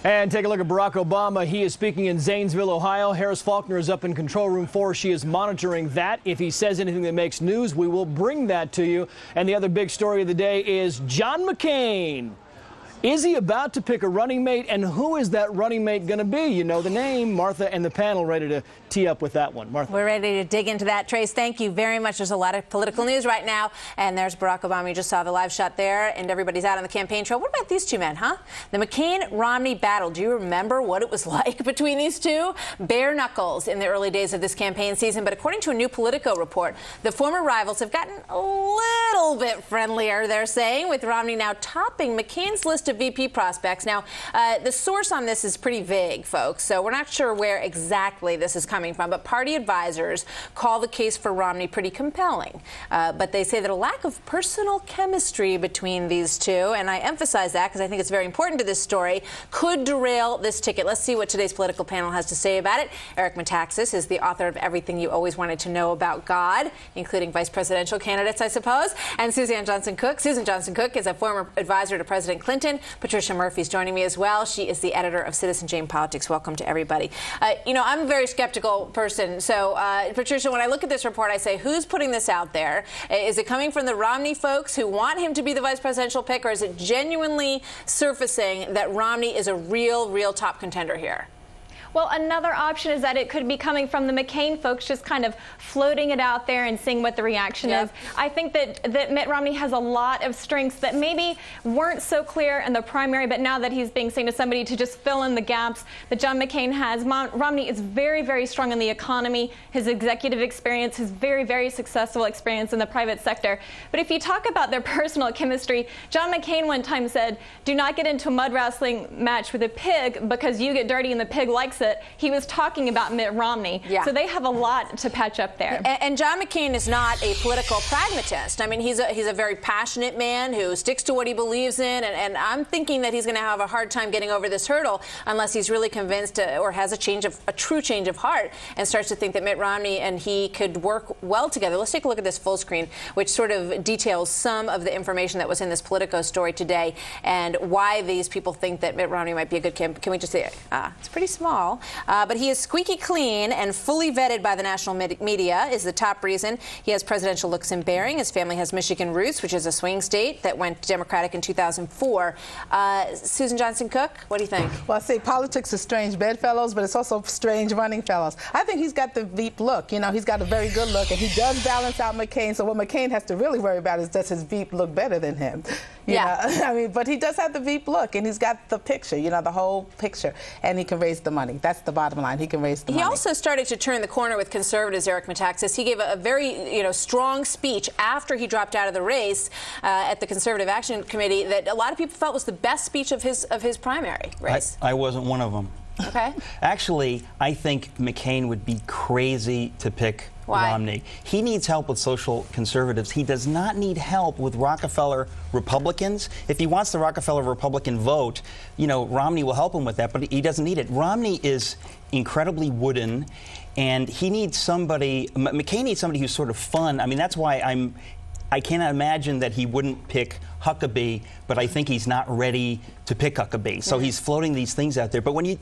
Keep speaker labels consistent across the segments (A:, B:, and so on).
A: And take a look at Barack Obama. He is speaking in Zanesville, Ohio. Harris Faulkner is up in Control Room 4. She is monitoring that. If he says anything that makes news, we will bring that to you. And the other big story of the day is John McCain. Is he about to pick a running mate, and who is that running mate going to be? You know the name. Martha and the panel ready to tee up with that one. Martha.
B: We're ready to dig into that, Trace. Thank you very much. There's a lot of political news right now, and there's Barack Obama. You just saw the live shot there, and everybody's out on the campaign trail. What about these two men, huh? The McCain-Romney battle. Do you remember what it was like between these two? Bare knuckles in the early days of this campaign season, but according to a new Politico report, the former rivals have gotten a little bit friendlier, they're saying, with Romney now topping McCain's list of VP prospects. Now, the source on this is pretty vague, folks, so we're not sure where exactly this is coming from, but party advisors call the case for Romney pretty compelling. But they say that a lack of personal chemistry between these two, and I emphasize that because I think it's very important to this story, could derail this ticket. Let's see what today's political panel has to say about it. Eric Metaxas is the author of Everything You Always Wanted to Know About God, including vice presidential candidates, I suppose, and Susan Johnson Cook. Susan Johnson Cook is a former advisor to President Clinton. Patricia Murphy's joining me as well. She is the editor of Citizen Jane Politics. Welcome to everybody. You know, I'm a very skeptical person. So, Patricia, when I look at this report, I say, who's putting this out there? Is it coming from the Romney folks who want him to be the vice presidential pick, or is it genuinely surfacing that Romney is a real top contender here?
C: Well, another option is that it could be coming from the McCain folks, just kind of floating it out there and seeing what the reaction is. I think that Mitt Romney has a lot of strengths that maybe weren't so clear in the primary, but now that he's being seen as somebody to just fill in the gaps that John McCain has. Romney is very strong in the economy, his executive experience, his very successful experience in the private sector. But if you talk about their personal chemistry, John McCain one time said, do not get into a mud wrestling match with a pig because you get dirty and the pig likes it. He was talking about Mitt Romney. So they have a lot to patch up there.
B: And John McCain is not a political pragmatist. I mean, he's a very passionate man who sticks to what he believes in, and I'm thinking that he's going to have a hard time getting over this hurdle unless he's really convinced or has a true change of heart and starts to think that Mitt Romney and he could work well together. Let's take a look at this full screen, which sort of details some of the information that was in this Politico story today and why these people think that Mitt Romney might be a good candidate. Can we just say it's pretty small? But he is squeaky clean and fully vetted by the national media is the top reason. He has presidential looks and bearing. His family has Michigan roots, which is a swing state that went Democratic in 2004. Susan Johnson Cook, what do you think?
D: Well, I say politics is strange bedfellows, but it's also strange running fellows. I think he's got the Veep look. You know, he's got a very good look, and he does balance out McCain. So what McCain has to really worry about is, does his Veep look better than him? You know? I mean, but he does have the Veep look, and he's got the picture, you know, the whole picture, and he can raise the money. That's the bottom line. He can raise the money.
B: He also started to turn the corner with conservatives, Eric Metaxas. He gave a very, strong speech after he dropped out of the race at the Conservative Action Committee that a lot of people felt was the best speech of his primary race.
E: I wasn't one of them.
B: Okay.
E: Actually, I think McCain would be crazy to pick Romney. He needs help with social conservatives. He does not need help with Rockefeller Republicans. If he wants the Rockefeller Republican vote, Romney will help him with that, but he doesn't need it. Romney is incredibly wooden, and he needs somebody, McCain needs somebody who's sort of fun. I mean, that's why I cannot imagine that he wouldn't pick Huckabee, but I think he's not ready to pick Huckabee. So he's floating these things out there. But when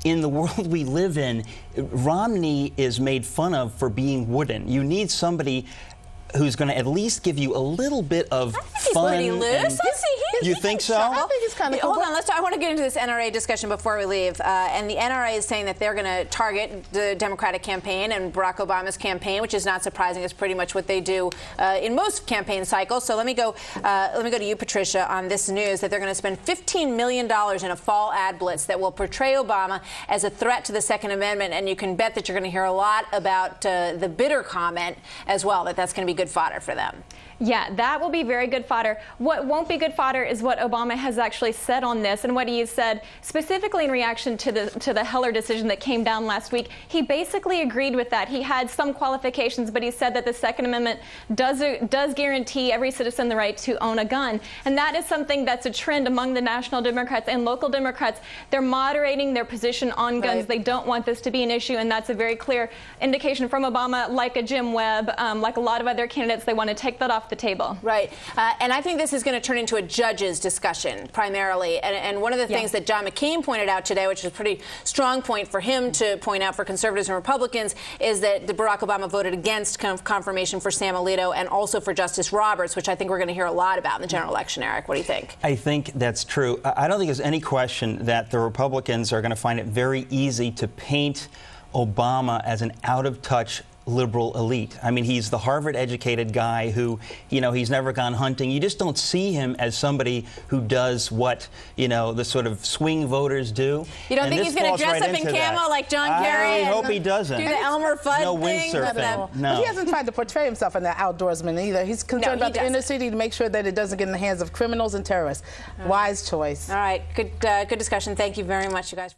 E: in the world we live in, Romney is made fun of for being wooden. You need somebody who's going to at least give you a little bit of fun.
B: He's pretty loose.
E: You think so?
D: I think he's kind of cool.
B: Hold on, I want to get into this NRA discussion before we leave. And the NRA is saying that they're going to target the Democratic campaign and Barack Obama's campaign, which is not surprising. It's pretty much what they do in most campaign cycles. So let me go to you, Patricia, on this news that they're going to spend $15 million in a fall ad blitz that will portray Obama as a threat to the Second Amendment. And you can bet that you're going to hear a lot about the bitter comment as well, that's going to be good fodder for them.
C: Yeah, that will be very good fodder. What won't be good fodder is what Obama has actually said on this, and what he has said specifically in reaction to the Heller decision that came down last week. He basically agreed with that. He had some qualifications, but he said that the Second Amendment does guarantee every citizen the right to own a gun, and that is something that's a trend among the national Democrats and local Democrats. They're moderating their position on guns. They don't want this to be an issue, and that's a very clear indication from Obama, like a Jim Webb, like a lot of other candidates, they want to take that off the table.
B: Right. And I think this is going to turn into a judge's discussion primarily. And one of the things that John McCain pointed out today, which is a pretty strong point for him to point out for conservatives and Republicans, is that Barack Obama voted against confirmation for Sam Alito and also for Justice Roberts, which I think we're going to hear a lot about in the general election. Eric, what do you think?
E: I think that's true. I don't think there's any question that the Republicans are going to find it very easy to paint Obama as an out-of-touch liberal elite. I mean, he's the Harvard-educated guy who, he's never gone hunting. You just don't see him as somebody who does what, the sort of swing voters do.
B: You don't think he's going to dress up in camo like John Kerry?
E: I hope he doesn't.
B: Do the Elmer Fudd
E: no
B: thing?
E: windsurfing. No.
D: But he hasn't tried to portray himself in the outdoorsman either. He's concerned about the inner city to make sure that it doesn't get in the hands of criminals and terrorists. Wise choice.
B: All right. Good discussion. Thank you very much, you guys.